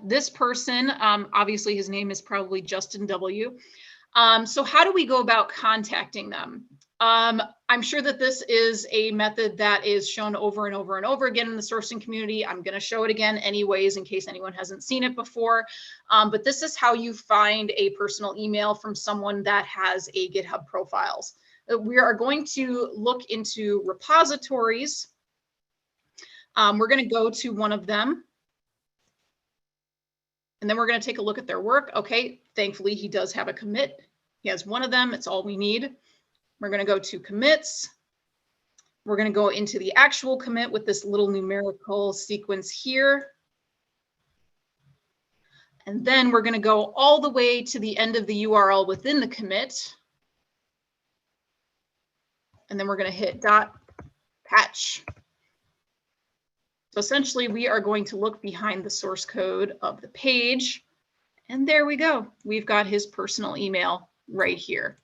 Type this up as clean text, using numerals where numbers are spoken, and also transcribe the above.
This person, obviously his name is probably Justin W. So how do we go about contacting them? I'm sure that this is a method that is shown over and over and over again in the sourcing community. I'm going to show it again anyways, in case anyone hasn't seen it before. But this is how you find a personal email from someone that has a GitHub profiles. We are going to look into repositories. We're going to go to one of them. And then we're going to take a look at their work. Okay, thankfully he does have a commit. He has one of them. It's all we need. We're going to go to commits. We're going to go into the actual commit with this little numerical sequence here. And then we're going to go all the way to the end of the URL within the commit. And then we're going to hit .patch. So essentially, we are going to look behind the source code of the page. And there we go. We've got his personal email right here.